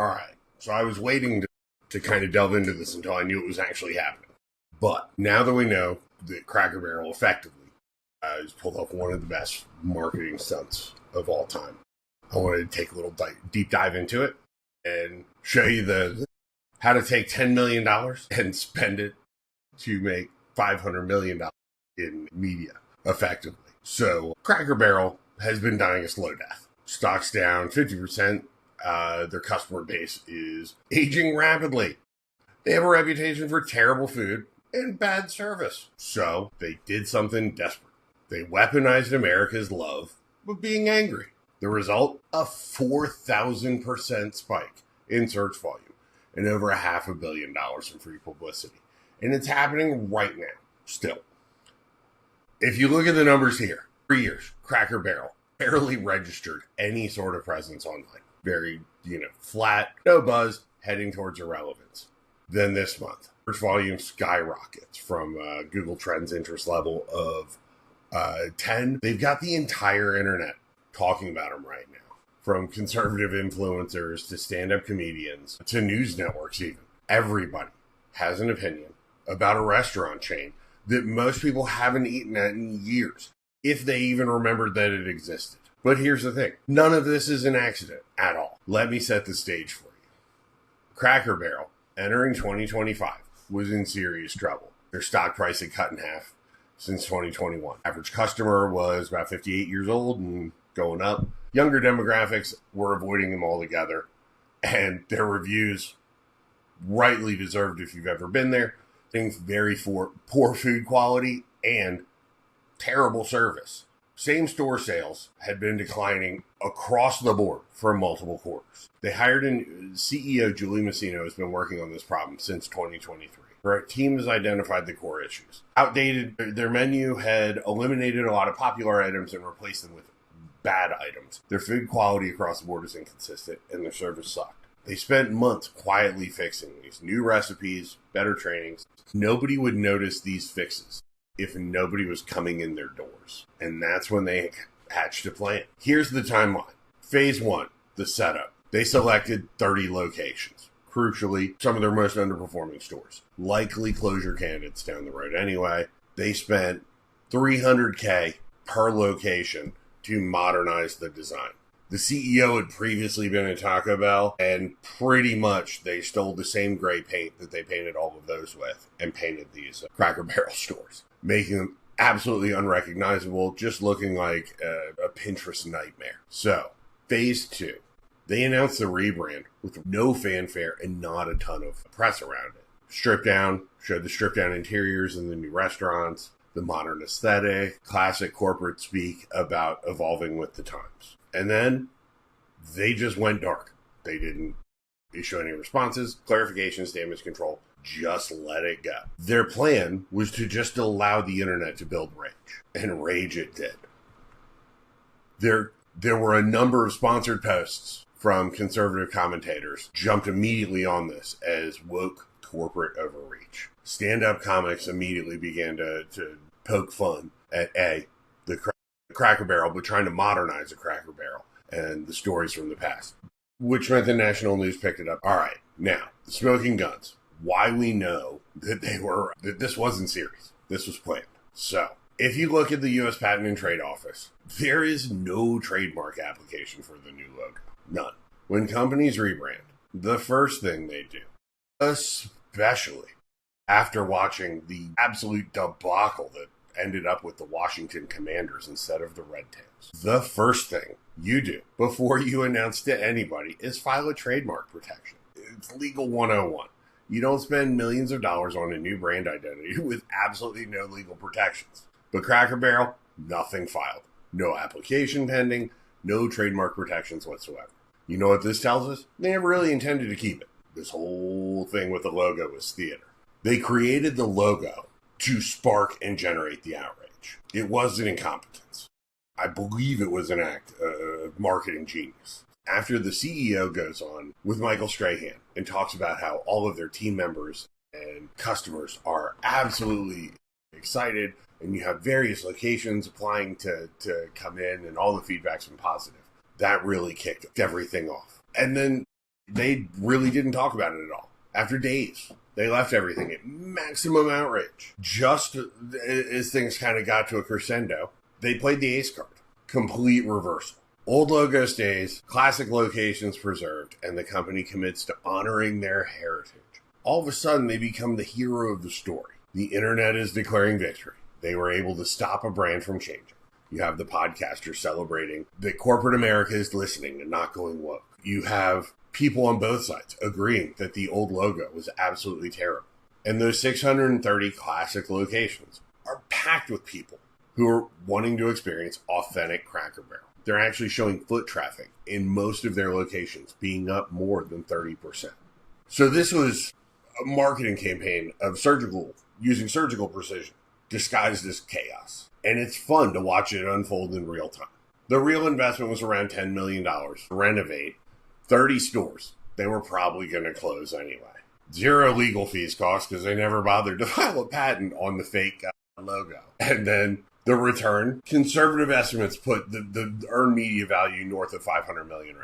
All right. So I was waiting to kind of delve into this until I knew it was actually happening. But now that we know that Cracker Barrel effectively has pulled off one of the best marketing stunts of all time, I wanted to take a little deep dive into it and show you how to take $10 million and spend it to make $500 million in media effectively. So Cracker Barrel has been dying a slow death. Stock's down 50%. Their customer base is aging rapidly. They have a reputation for terrible food and bad service. So they did something desperate. They weaponized America's love with being angry. The result? A 4,000% spike in search volume and over $500 million in free publicity. And it's happening right now, still. If you look at the numbers here, 3 years, Cracker Barrel barely registered any sort of presence online. Very, flat, no buzz, heading towards irrelevance. Then this month, search volume skyrockets from Google Trends interest level of 10. They've got the entire internet talking about them right now. From conservative influencers to stand-up comedians to news networks even. Everybody has an opinion about a restaurant chain that most people haven't eaten at in years, if they even remembered that it existed. But here's the thing. None of this is an accident at all. Let me set the stage for you. Cracker Barrel, entering 2025, was in serious trouble. Their stock price had cut in half since 2021. Average customer was about 58 years old and going up. Younger demographics were avoiding them altogether. And their reviews, rightly deserved if you've ever been there, things very poor food quality and terrible service. Same-store sales had been declining across the board for multiple quarters. They hired a CEO, Julie Masino, has been working on this problem since 2023. Her team has identified the core issues. Outdated, their menu had eliminated a lot of popular items and replaced them with bad items. Their food quality across the board is inconsistent, and their service sucked. They spent months quietly fixing these new recipes, better trainings. Nobody would notice these fixes if nobody was coming in their doors. And that's when they hatched a plan. Here's the timeline. Phase 1, the setup. They selected 30 locations. Crucially, some of their most underperforming stores. Likely closure candidates down the road anyway. They spent $300K per location to modernize the design. The CEO had previously been at Taco Bell, and pretty much they stole the same gray paint that they painted all of those with and painted these Cracker Barrel stores, making them absolutely unrecognizable, just looking like a Pinterest nightmare. So, phase 2. They announced the rebrand with no fanfare and not a ton of press around it. Stripped down, showed the stripped down interiors in the new restaurants, the modern aesthetic, classic corporate speak about evolving with the times. And then they just went dark. They didn't issue any responses, clarifications, damage control, just let it go. Their plan was to just allow the internet to build rage, and rage it did. There were a number of sponsored posts from conservative commentators jumped immediately on this as woke corporate overreach. Stand-up comics immediately began to poke fun at the Cracker Barrel, but trying to modernize a Cracker Barrel and the stories from the past, which meant the national news picked it up. All right, now, the smoking guns. Why we know that that this wasn't serious. This was planned. So, if you look at the U.S. Patent and Trade Office, there is no trademark application for the new logo. None. When companies rebrand, the first thing they do, especially after watching the absolute debacle that ended up with the Washington Commanders instead of the Red Tails, the first thing you do before you announce to anybody is file a trademark protection. It's legal 101. You don't spend millions of dollars on a new brand identity with absolutely no legal protections. But Cracker Barrel, nothing filed. No application pending, no trademark protections whatsoever. You know what this tells us? They never really intended to keep it. This whole thing with the logo was theater. They created the logo to spark and generate the outrage. It wasn't incompetence. I believe it was an act of marketing genius. After the CEO goes on with Michael Strahan and talks about how all of their team members and customers are absolutely excited, and you have various locations applying to come in, and all the feedback's been positive. That really kicked everything off. And then They really didn't talk about it at all. After days, they left everything at maximum outrage. Just as things kind of got to a crescendo, they played the ace card. Complete reversal. Old logo stays, classic locations preserved, and the company commits to honoring their heritage. All of a sudden, they become the hero of the story. The internet is declaring victory. They were able to stop a brand from changing. You have the podcasters celebrating that corporate America is listening and not going woke. You have people on both sides agreeing that the old logo was absolutely terrible. And those 630 classic locations are packed with people who are wanting to experience authentic Cracker Barrel. They're actually showing foot traffic in most of their locations being up more than 30%. So this was a marketing campaign of using surgical precision, disguised as chaos. And it's fun to watch it unfold in real time. The real investment was around $10 million to renovate 30 stores. They were probably going to close anyway. Zero legal fees cost because they never bothered to file a patent on the fake logo. And then the return, conservative estimates put the earned media value north of $500 million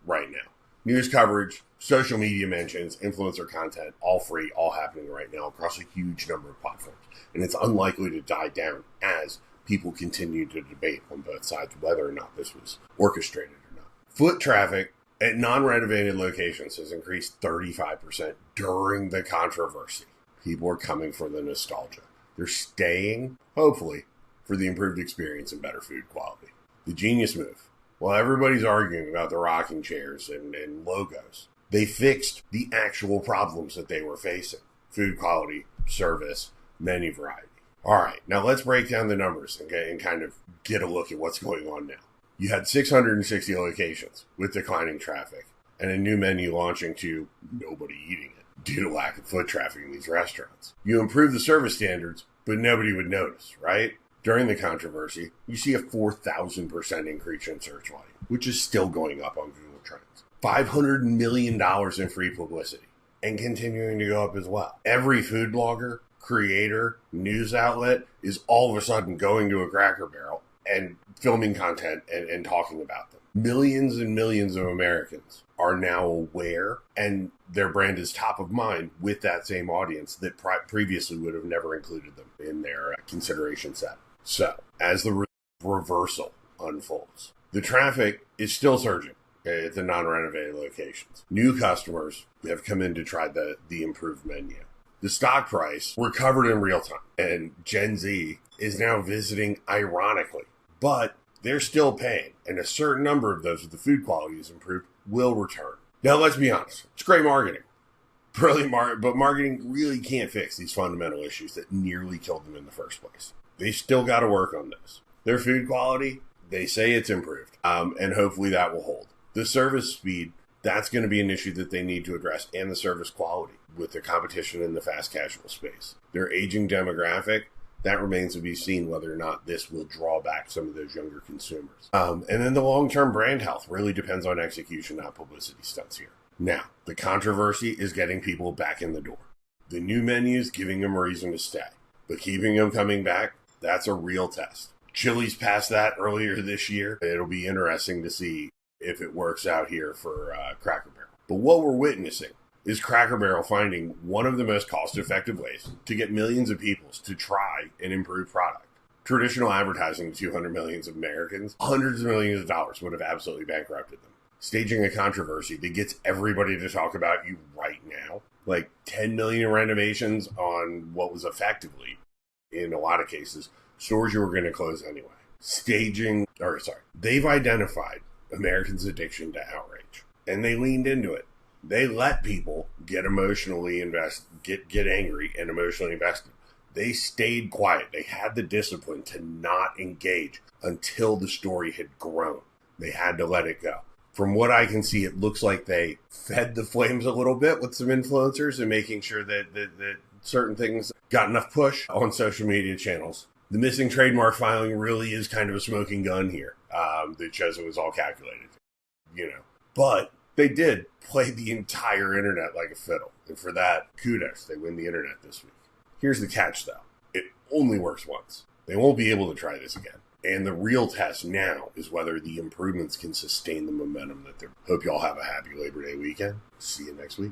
right now. News coverage, social media mentions, influencer content, all free, all happening right now across a huge number of platforms. And it's unlikely to die down as people continue to debate on both sides whether or not this was orchestrated or not. Foot traffic at non-renovated locations has increased 35% during the controversy. People are coming for the nostalgia. They're staying, hopefully, for the improved experience and better food quality. The genius move. While everybody's arguing about the rocking chairs and logos, they fixed the actual problems that they were facing. Food quality, service, menu variety. All right, now let's break down the numbers and kind of get a look at what's going on now. You had 660 locations with declining traffic and a new menu launching to nobody eating it due to lack of foot traffic in these restaurants. You improved the service standards, but nobody would notice, right? During the controversy, you see a 4,000% increase in search volume, which is still going up on Google Trends. $500 million in free publicity and continuing to go up as well. Every food blogger, creator, news outlet is all of a sudden going to a Cracker Barrel and filming content and talking about them. Millions and millions of Americans are now aware, and their brand is top of mind with that same audience that previously would have never included them in their consideration set. So, as the reversal unfolds, the traffic is still surging at the non-renovated locations. New customers have come in to try the improved menu. The stock price recovered in real time, and Gen Z is now visiting ironically, but they're still paying, and a certain number of those, if the food quality is improved, will return. Now, let's be honest. It's great marketing. Brilliant but marketing really can't fix these fundamental issues that nearly killed them in the first place. They still got to work on this. Their food quality, they say it's improved, and hopefully that will hold. The service speed, that's going to be an issue that they need to address, and the service quality with the competition in the fast casual space. Their aging demographic, that remains to be seen whether or not this will draw back some of those younger consumers. And then the long-term brand health really depends on execution, not publicity stunts here. Now, the controversy is getting people back in the door. The new menu is giving them a reason to stay. But keeping them coming back, that's a real test. Chili's passed that earlier this year. It'll be interesting to see if it works out here for Cracker Barrel. But what we're witnessing is Cracker Barrel finding one of the most cost-effective ways to get millions of people to try an improved product. Traditional advertising to 200 million Americans, hundreds of millions of dollars would have absolutely bankrupted them. Staging a controversy that gets everybody to talk about you right now, like 10 million renovations on what was effectively, in a lot of cases, stores you were going to close anyway. They've identified Americans' addiction to outrage, and they leaned into it. They let people get emotionally get angry and emotionally invested. They stayed quiet. They had the discipline to not engage until the story had grown. They had to let it go. From what I can see, it looks like they fed the flames a little bit with some influencers and making sure that certain things got enough push on social media channels. The missing trademark filing really is kind of a smoking gun here that shows it was all calculated, But they did play the entire internet like a fiddle. And for that, kudos. They win the internet this week. Here's the catch, though. It only works once. They won't be able to try this again. And the real test now is whether the improvements can sustain the momentum that they're. Hope you all have a happy Labor Day weekend. See you next week.